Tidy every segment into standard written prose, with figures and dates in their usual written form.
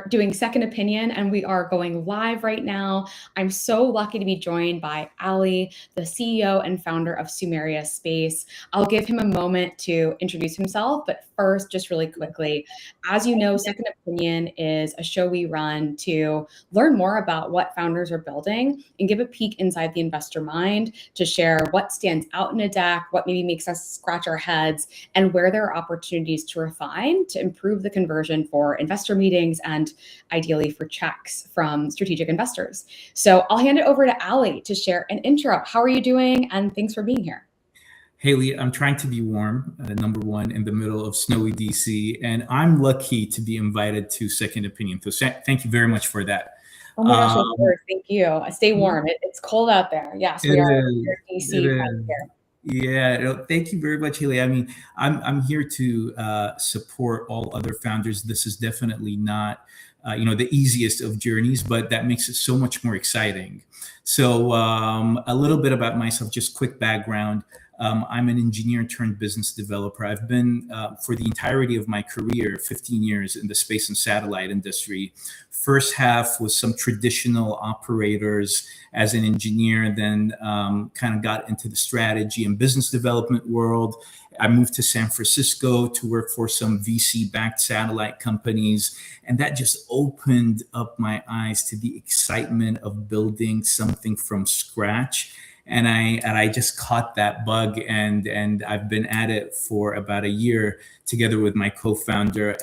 doing second opinion, and we are going live right now. I'm so lucky to be joined by Ali, the CEO and founder of Sumeria Space. I'll give him a moment to introduce himself, but first, just really quickly, as you know, Second Opinion is a show we run to learn more about what founders are building and give a peek inside the investor mind to share what stands out in a deck, what maybe makes us scratch our heads, and where there are opportunities to refine to improve the conversion for investor meetings and ideally for checks from strategic investors. So I'll hand it over to Ali to share an intro. How are you doing? And thanks for being here. Haley, I'm trying to be warm, number one, in the middle of snowy DC, and I'm lucky to be invited to Second Opinion. So thank you very much for that. Oh my gosh, of course. Thank you. Stay warm. It's cold out there. Yes, we are here in DC. Here. Yeah, thank you very much, Haley. I mean, I'm here to support all other founders. This is definitely not, the easiest of journeys, but that makes it so much more exciting. So a little bit about myself, just quick background. I'm an engineer turned business developer. I've been, for the entirety of my career, 15 years in the space and satellite industry. First half was some traditional operators as an engineer, then kind of got into the strategy and business development world. I moved to San Francisco to work for some VC-backed satellite companies, and that just opened up my eyes to the excitement of building something from scratch. And I just caught that bug, and I've been at it for about a year together with my co-founder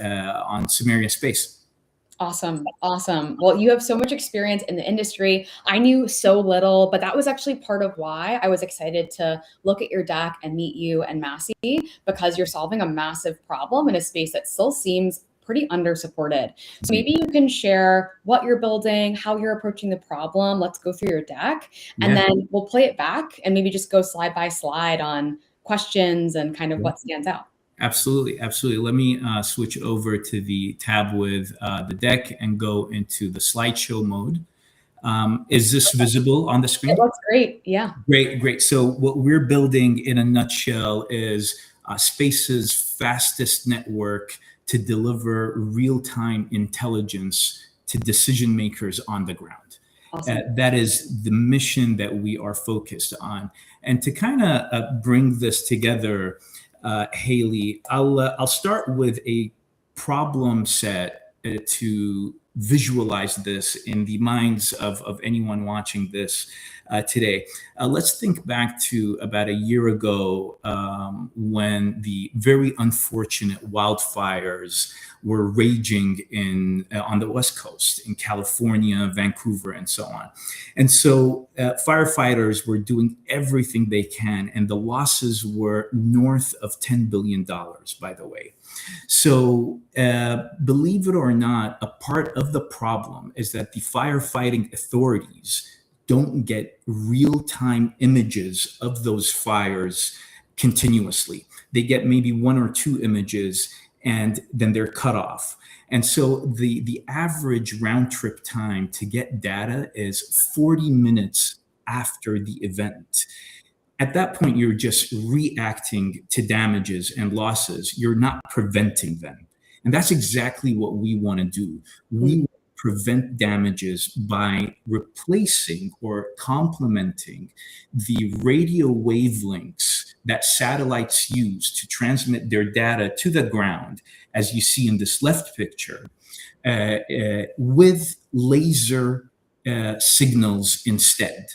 on Sumeria Space. Awesome. Well, you have so much experience in the industry. I knew so little, but that was actually part of why I was excited to look at your deck and meet you and Massey, because you're solving a massive problem in a space that still seems pretty under-supported. So maybe you can share what you're building, how you're approaching the problem. Let's go through your deck, and then we'll play it back and maybe just go slide by slide on questions and kind of what stands out. Absolutely. Let me switch over to the tab with the deck and go into the slideshow mode. Is this visible on the screen? It looks great. Yeah. Great. So what we're building in a nutshell is Space's fastest network to deliver real-time intelligence to decision makers on the ground. Awesome. That is the mission that we are focused on. And to kind of bring this together, Haley, I'll start with a problem set to visualize this in the minds of anyone watching this today. Let's think back to about a year ago when the very unfortunate wildfires were raging on the West Coast, in California, Vancouver, and so on. And so firefighters were doing everything they can, and the losses were north of $10 billion, by the way. So believe it or not, a part of the problem is that the firefighting authorities don't get real-time images of those fires continuously. They get maybe one or two images, and then they're cut off. And so the average round trip time to get data is 40 minutes after the event. At that point, you're just reacting to damages and losses. You're not preventing them. And that's exactly what we want to do. We prevent damages by replacing or complementing the radio wavelengths that satellites use to transmit their data to the ground, as you see in this left picture, with laser signals instead.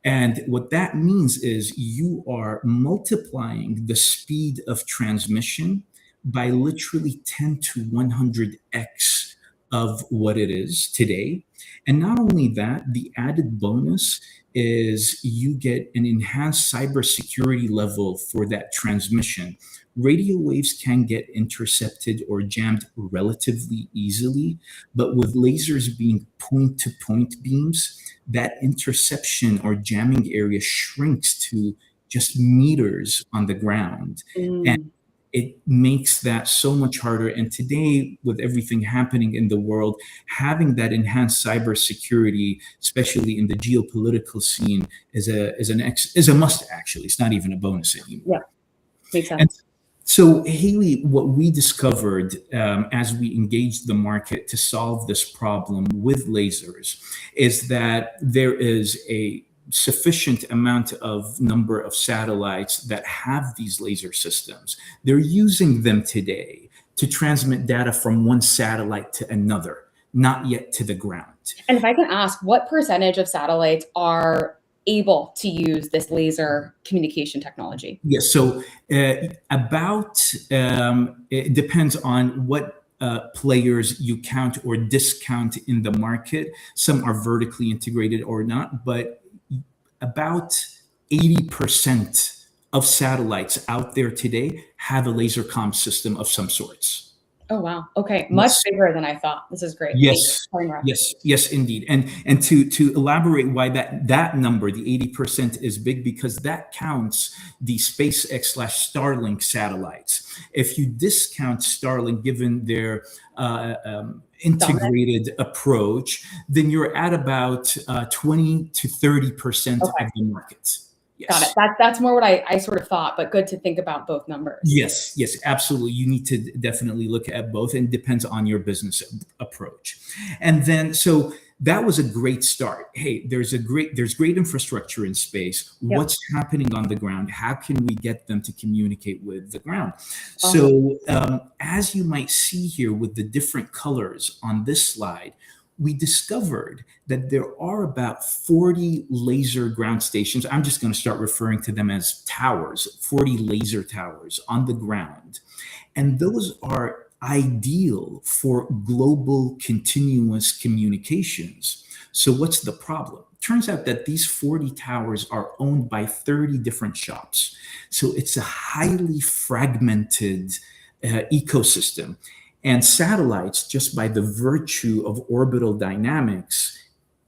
And what that means is you are multiplying the speed of transmission by literally 10 to 100x of what it is today. And not only that, the added bonus is you get an enhanced cybersecurity level for that transmission. Radio waves can get intercepted or jammed relatively easily, but with lasers being point-to-point beams, that interception or jamming area shrinks to just meters on the ground. And it makes that so much harder. And today, with everything happening in the world, having that enhanced cybersecurity, especially in the geopolitical scene, is a must. Actually, it's not even a bonus anymore. Yeah, makes sense. So, Haley, what we discovered as we engaged the market to solve this problem with lasers is that there is a sufficient amount of number of satellites that have these laser systems. They're using them today to transmit data from one satellite to another, not yet to the ground. And if I can ask, what percentage of satellites are able to use this laser communication technology? Yes, so it depends on what players you count or discount in the market. Some are vertically integrated or not, but about 80% of satellites out there today have a laser comm system of some sorts. Oh, wow. Okay. Much Yes. bigger than I thought. This is great. Thank you. Yes, Telling us. yes, indeed. And to elaborate why that number, the 80%, is big, because that counts the SpaceX/Starlink satellites. If you discount Starlink, given their integrated approach, then you're at about 20 to 30% Okay. of the market. Got Yes. it. That's more what I sort of thought, but good to think about both numbers. Yes, absolutely. You need to definitely look at both, and it depends on your business approach. And then, so that was a great start. Hey, there's great infrastructure in space. Yep. What's happening on the ground? How can we get them to communicate with the ground? Uh-huh. So, as you might see here with the different colors on this slide, we discovered that there are about 40 laser ground stations. I'm just going to start referring to them as towers, 40 laser towers on the ground. And those are ideal for global continuous communications. So what's the problem? Turns out that these 40 towers are owned by 30 different shops. So it's a highly fragmented ecosystem. And satellites, just by the virtue of orbital dynamics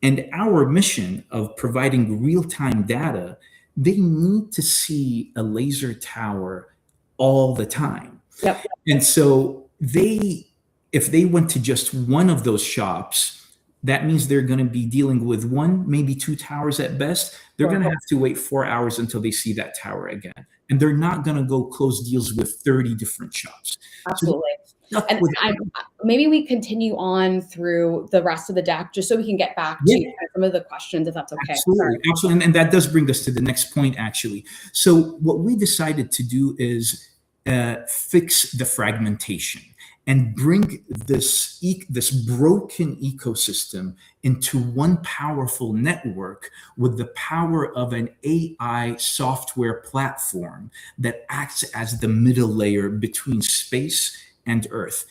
and our mission of providing real-time data, they need to see a laser tower all the time. Yep. And so if they went to just one of those shops, that means they're going to be dealing with one, maybe two towers at best. They're going to have to wait 4 hours until they see that tower again. And they're not going to go close deals with 30 different shops. Absolutely. And maybe we continue on through the rest of the deck, just so we can get back to some of the questions, if that's okay. Absolutely. And that does bring us to the next point, actually. So what we decided to do is fix the fragmentation and bring this broken ecosystem into one powerful network with the power of an AI software platform that acts as the middle layer between space and Earth.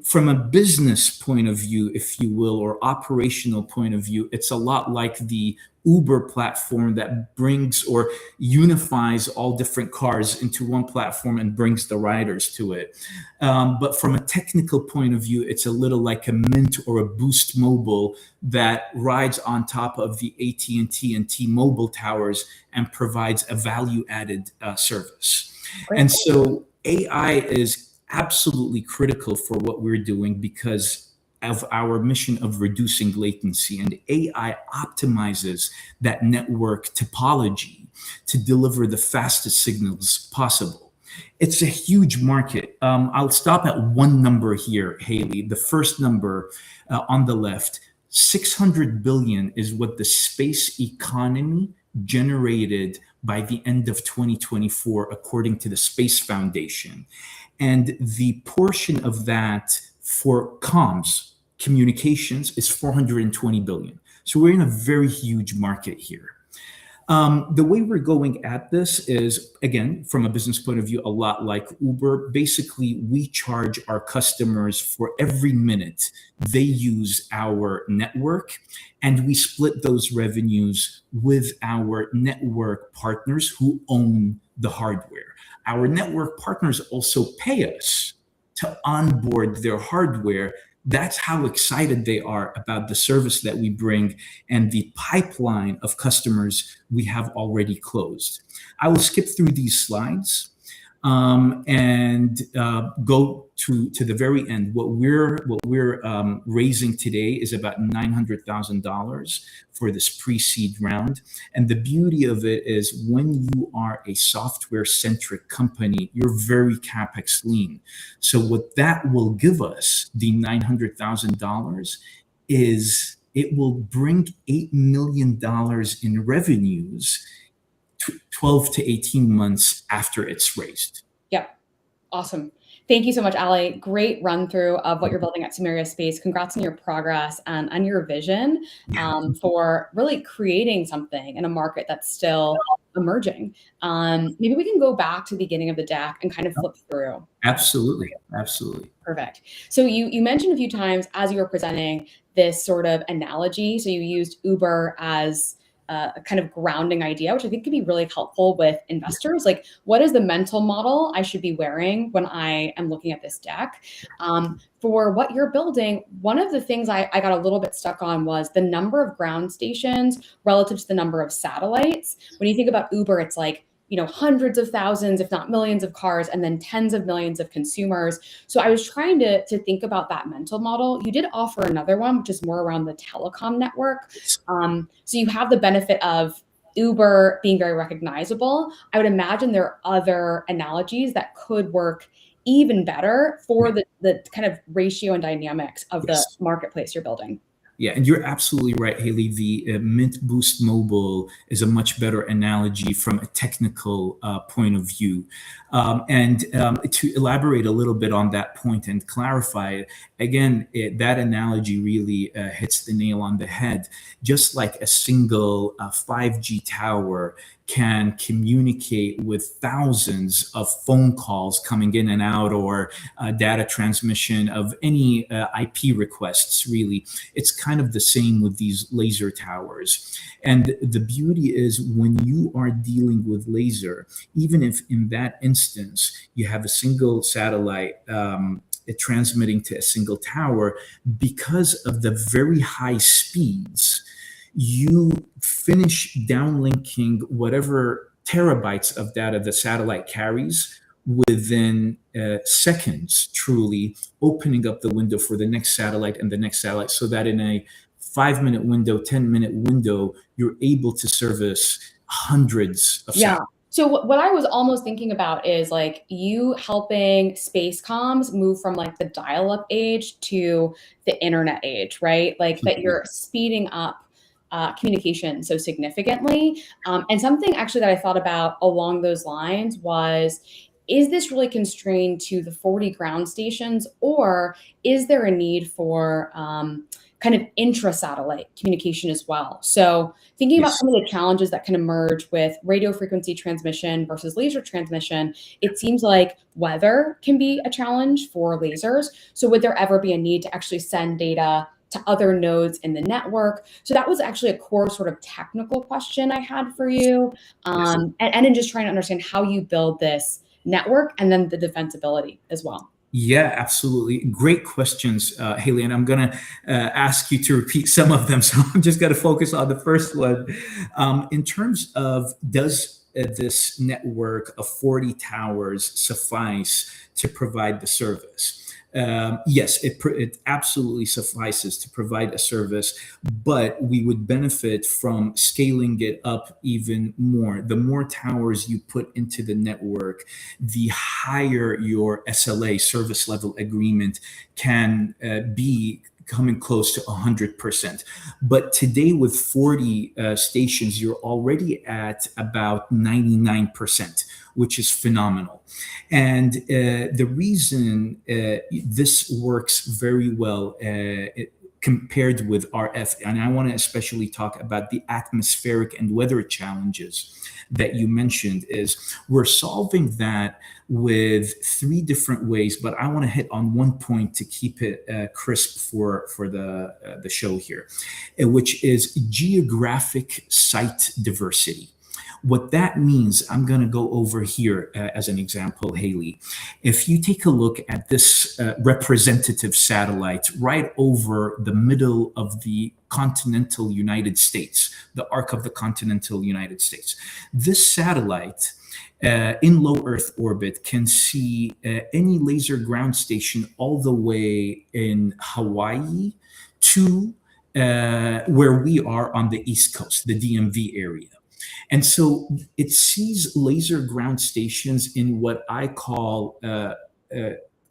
From a business point of view, if you will, or operational point of view, it's a lot like the Uber platform that brings or unifies all different cars into one platform and brings the riders to it. But from a technical point of view, it's a little like a Mint or a Boost Mobile that rides on top of the AT&T and T-Mobile towers and provides a value-added service. Great. And so AI is absolutely critical for what we're doing because of our mission of reducing latency, and AI optimizes that network topology to deliver the fastest signals possible. It's a huge market. I'll stop at one number here, Haley. The first number on the left, 600 billion is what the space economy generated by the end of 2024, according to the Space Foundation. And the portion of that for comms, communications, is 420 billion. So we're in a very huge market here. The way we're going at this is, again, from a business point of view, a lot like Uber. Basically, we charge our customers for every minute they use our network, and we split those revenues with our network partners who own the hardware. Our network partners also pay us to onboard their hardware. That's how excited they are about the service that we bring and the pipeline of customers we have already closed. I will skip through these slides. and go to the very end. What we're raising today is about $900,000 for this pre-seed round. And the beauty of it is when you are a software-centric company, you're very CapEx lean. So what that will give us, the $900,000, is it will bring $8 million in revenues 12 to 18 months after it's raised. Yep. Awesome. Thank you so much, Ali. Great run through of what you're building at Sumeria Space. Congrats on your progress and your vision for really creating something in a market that's still emerging. Maybe we can go back to the beginning of the deck and kind of flip through. Absolutely. Absolutely. Perfect. So you mentioned a few times as you were presenting this sort of analogy. So you used Uber as a kind of grounding idea, which I think can be really helpful with investors. Like, what is the mental model I should be wearing when I am looking at this deck? For what you're building, one of the things I got a little bit stuck on was the number of ground stations relative to the number of satellites. When you think about Uber, it's like, hundreds of thousands, if not millions of cars, and then tens of millions of consumers. So I was trying to think about that mental model. You did offer another one, which is more around the telecom network. So you have the benefit of Uber being very recognizable. I would imagine there are other analogies that could work even better for the kind of ratio and dynamics of the marketplace you're building. Yeah, and you're absolutely right, Haley. The Mint Boost Mobile is a much better analogy from a technical point of view. To elaborate a little bit on that point and clarify it, again, that analogy really hits the nail on the head. Just like a single 5G tower can communicate with thousands of phone calls coming in and out, or data transmission of any IP requests, really. It's kind of the same with these laser towers. And the beauty is when you are dealing with laser, even if in that instance you have a single satellite transmitting to a single tower, because of the very high speeds, you finish downlinking whatever terabytes of data the satellite carries within seconds, truly opening up the window for the next satellite and the next satellite, so that in a 5-minute window, 10-minute window, you're able to service hundreds of satellites. So what I was almost thinking about is like you helping space comms move from like the dial-up age to the internet age, right? Like that you're speeding up communication so significantly. And something actually that I thought about along those lines was, is this really constrained to the 40 ground stations, or is there a need for kind of intra-satellite communication as well? So thinking about some of the challenges that can emerge with radio frequency transmission versus laser transmission, it seems like weather can be a challenge for lasers. So would there ever be a need to actually send data to other nodes in the network? So that was actually a core sort of technical question I had for you. And in just trying to understand how you build this network and then the defensibility as well. Yeah, absolutely. Great questions, Haley. And I'm going to ask you to repeat some of them. So I'm just going to focus on the first one. In terms of, does this network of 40 towers suffice to provide the service? Yes, it absolutely suffices to provide a service, but we would benefit from scaling it up even more. The more towers you put into the network, the higher your SLA, service level agreement, can be, coming close to 100%. But today with 40 stations, you're already at about 99%, which is phenomenal. And the reason this works very well compared with RF, and I want to especially talk about the atmospheric and weather challenges that you mentioned, is we're solving that with 3 different ways, but I want to hit on one point to keep it crisp for the show here, which is geographic site diversity. What that means, I'm going to go over here as an example, Haley. If you take a look at this representative satellite right over the middle of the continental United States, the arc of the continental United States, this satellite in low Earth orbit can see any laser ground station all the way in Hawaii to where we are on the East Coast, the DMV area. And so it sees laser ground stations in what I call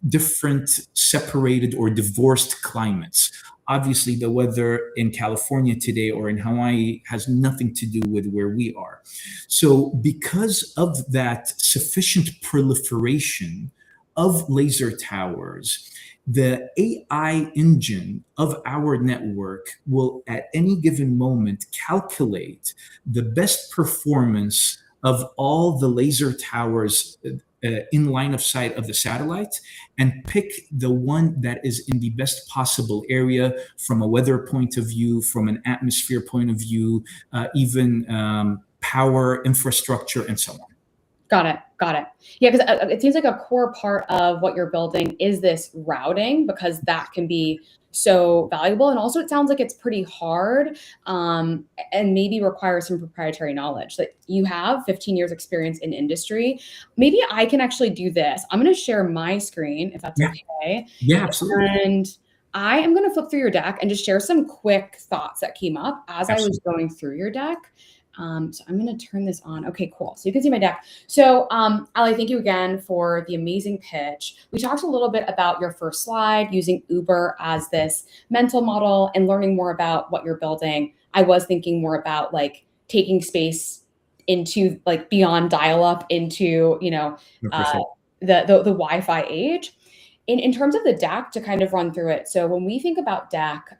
different separated or divorced climates. Obviously, the weather in California today or in Hawaii has nothing to do with where we are. So, because of that sufficient proliferation of laser towers, the AI engine of our network will at any given moment calculate the best performance of all the laser towers in line of sight of the satellite and pick the one that is in the best possible area from a weather point of view, from an atmosphere point of view, even power, infrastructure, and so on. Got it. Got it. Yeah, because it seems like a core part of what you're building is this routing, because that can be so valuable. And also, it sounds like it's pretty hard and maybe requires some proprietary knowledge that you have 15 years experience in industry. Maybe I can actually do this. I'm going to share my screen if that's okay. Yeah, absolutely. And I am going to flip through your deck and just share some quick thoughts that came up as I was going through your deck. So I'm going to turn this on. Okay, cool. So you can see my deck. So Ali, thank you again for the amazing pitch. We talked a little bit about your first slide, using Uber as this mental model and learning more about what you're building. I was thinking more about like taking space into like beyond dial-up into, you know, the Wi-Fi age. In terms of the deck, to kind of run through it. So when we think about deck,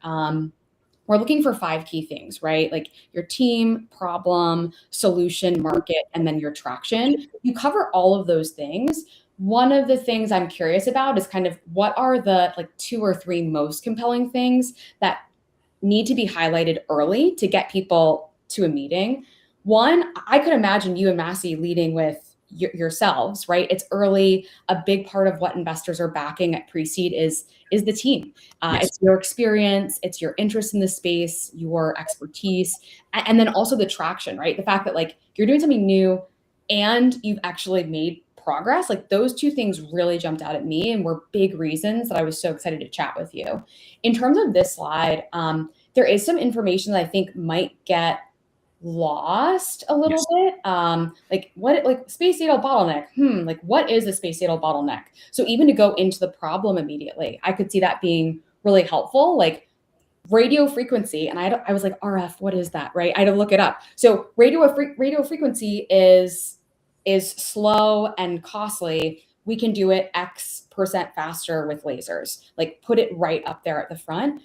we're looking for 5 key things, right? Like your team, problem, solution, market, and then your traction. You cover all of those things. One of the things I'm curious about is kind of what are the like 2 or 3 most compelling things that need to be highlighted early to get people to a meeting. One, I could imagine you and Massey leading with yourselves, right? It's early. A big part of what investors are backing at pre-seed is the team. It's your experience, it's your interest in the space, your expertise, and then also the traction, right? The fact that like you're doing something new and you've actually made progress. Like those 2 things really jumped out at me and were big reasons that I was so excited to chat with you. In terms of this slide, there is some information that I think might get lost a little bit. Like spatial bottleneck. Like what is a spatial bottleneck? So even to go into the problem immediately, I could see that being really helpful. Like radio frequency, and I was like, RF, what is that? Right? I had to look it up. So radio frequency is slow and costly. We can do it X% faster with lasers. Like put it right up there at the front.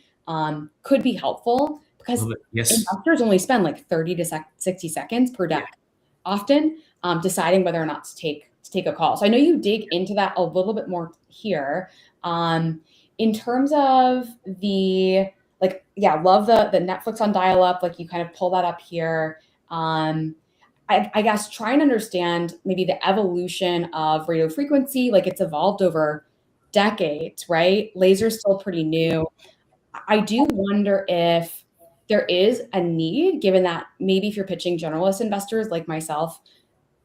Could be helpful. Because investors only spend like 30 to 60 seconds per deck, often deciding whether or not to take a call. So I know you dig into that a little bit more here. In terms of the love the Netflix on dial-up. Like you kind of pull that up here. I guess try and understand maybe the evolution of radio frequency. Like it's evolved over decades, right? Laser's still pretty new. I do wonder if there is a need, given that maybe if you're pitching generalist investors like myself,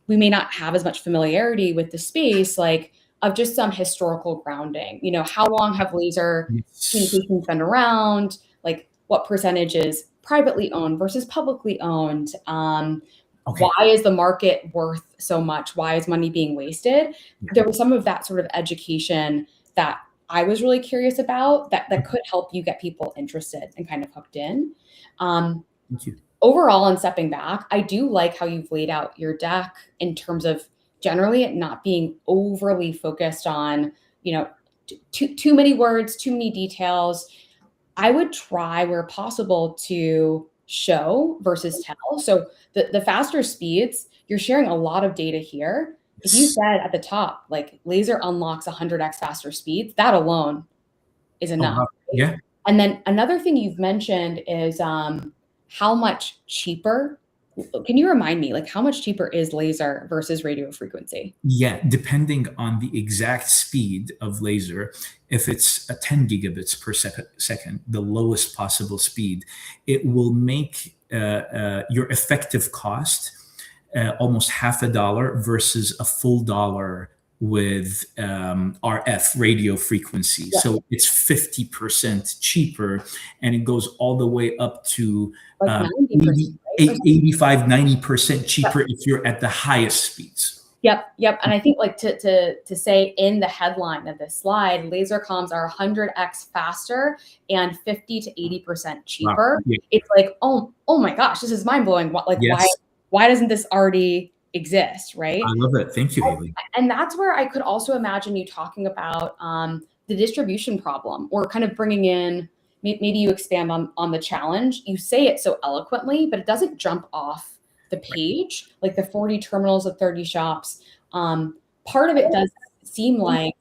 we may not have as much familiarity with the space, like of just some historical grounding. You know, how long have laser communications been around? Like what percentage is privately owned versus publicly owned? Why is the market worth so much? Why is money being wasted? There was some of that sort of education that I was really curious about that could help you get people interested and kind of hooked in. Thank you. Overall, and stepping back, I do like how you've laid out your deck in terms of generally it not being overly focused on, you know, too many words, too many details. I would try where possible to show versus tell. So the faster speeds, you're sharing a lot of data here. If you said at the top, like laser unlocks 100x faster speeds, that alone is enough. Right? Yeah. And then another thing you've mentioned is how much cheaper Can you remind me, like, how much cheaper is laser versus radio frequency? Yeah, depending on the exact speed of laser, if it's a 10 gigabits per second, the lowest possible speed, it will make your effective cost almost half a dollar versus a full dollar with RF radio frequency. Yeah. So it's 50% cheaper, and it goes all the way up to Like 90%, right? 85, 90% cheaper if you're at the highest speeds. Yep. And I think, like, to say in the headline of this slide, laser comms are 100x faster and 50 to 80% Wow. cheaper. Yeah. It's like, oh my gosh, this is mind blowing. Like, Yes. why doesn't this already exist, right? I love it. Thank you, Haley. And that's where I could also imagine you talking about the distribution problem, or kind of bringing in, maybe you expand on the challenge. You say it so eloquently, but it doesn't jump off the page, like the 40 terminals of 30 shops. Part of it does seem like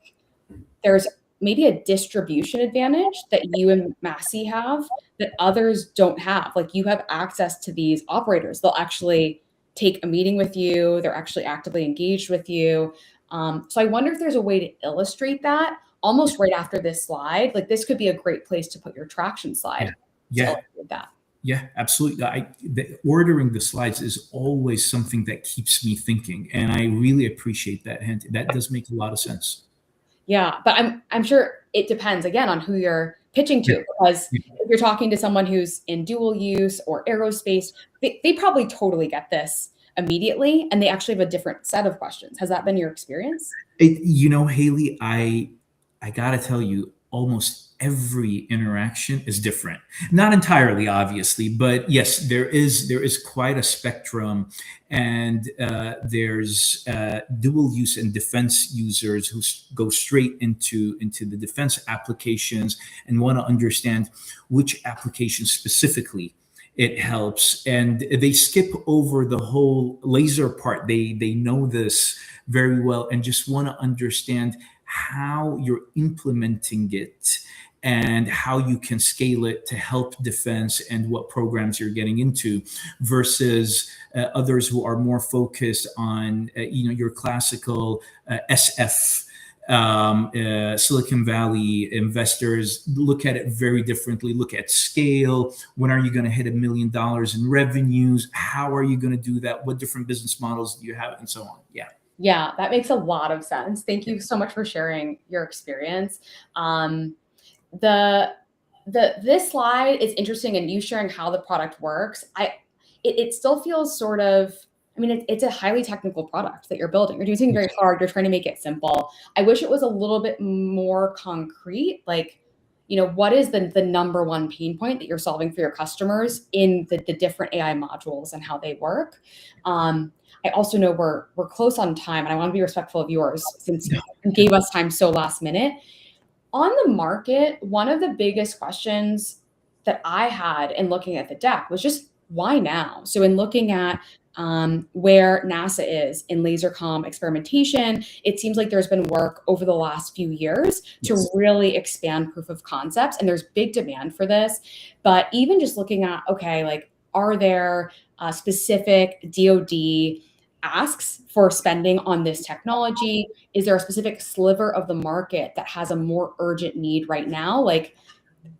there's maybe a distribution advantage that you and Massey have that others don't have. Like, you have access to these operators. They'll actually take a meeting with you. They're actually actively engaged with you. So I wonder if there's a way to illustrate that almost right after this slide. Like, this could be a great place to put your traction slide. Yeah. That. Yeah, absolutely. Ordering the slides is always something that keeps me thinking, and I really appreciate that hint. That does make a lot of sense. Yeah, but I'm sure it depends again on who you're pitching to, because if you're talking to someone who's in dual use or aerospace, they probably totally get this immediately, and they actually have a different set of questions. Has that been your experience? Haley, I gotta tell you, almost every interaction is different. Not entirely, obviously, but yes, there is quite a spectrum, and there's dual use and defense users who go straight into the defense applications and want to understand which application specifically it helps, and they skip over the whole laser part. They know this very well and just want to understand how you're implementing it and how you can scale it to help defense and what programs you're getting into, versus others who are more focused on your classical SF. Silicon Valley investors look at it very differently. Look at scale. When are you going to hit $1 million in revenues? How are you going to do that? What different business models do you have, and so on? Yeah, that makes a lot of sense. Thank you so much for sharing your experience. This slide is interesting, and you sharing how the product works. It still feels sort of, it's a highly technical product that you're building. You're doing something very hard. You're trying to make it simple. I wish it was a little bit more concrete. Like, what is the number one pain point that you're solving for your customers in the different AI modules and how they work? I also know we're close on time, and I want to be respectful of yours since you gave us time so last minute. On the market, one of the biggest questions that I had in looking at the deck was just, why now? So in looking at where NASA is in laser comm experimentation, it seems like there's been work over the last few years to really expand proof of concepts, and there's big demand for this. But even just looking at, okay, like, are there specific DoD asks for spending on this technology? Is there a specific sliver of the market that has a more urgent need right now? Like,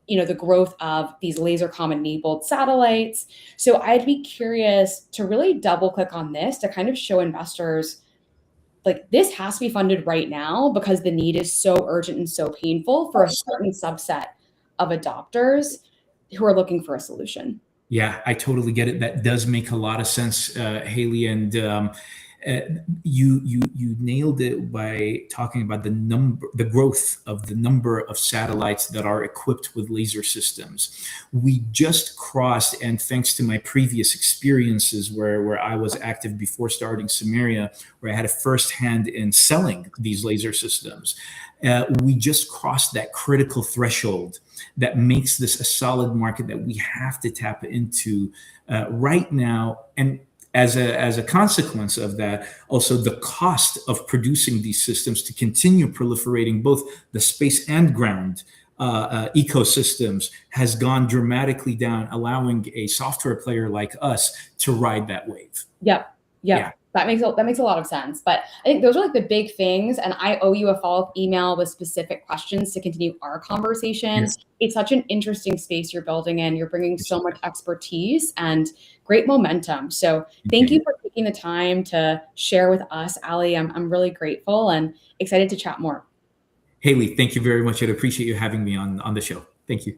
the growth of these laser comm enabled satellites. So I'd be curious to really double click on this to kind of show investors, like, this has to be funded right now because the need is so urgent and so painful for a certain subset of adopters who are looking for a solution. Yeah, I totally get it. That does make a lot of sense, Haley. And you nailed it by talking about the growth of the number of satellites that are equipped with laser systems. We just crossed, and thanks to my previous experiences where I was active before starting Sumeria, where I had a firsthand in selling these laser systems, we just crossed that critical threshold that makes this a solid market that we have to tap into right now. And as a consequence of that, also the cost of producing these systems to continue proliferating both the space and ground ecosystems has gone dramatically down, allowing a software player like us to ride that wave. Yep. Yeah. That makes a lot of sense. But I think those are like the big things. And I owe you a follow-up email with specific questions to continue our conversation. Yes. It's such an interesting space you're building in. You're bringing so much expertise and great momentum. So thank you for taking the time to share with us, Ali. I'm really grateful and excited to chat more. Haley, thank you very much. I'd appreciate you having me on the show. Thank you.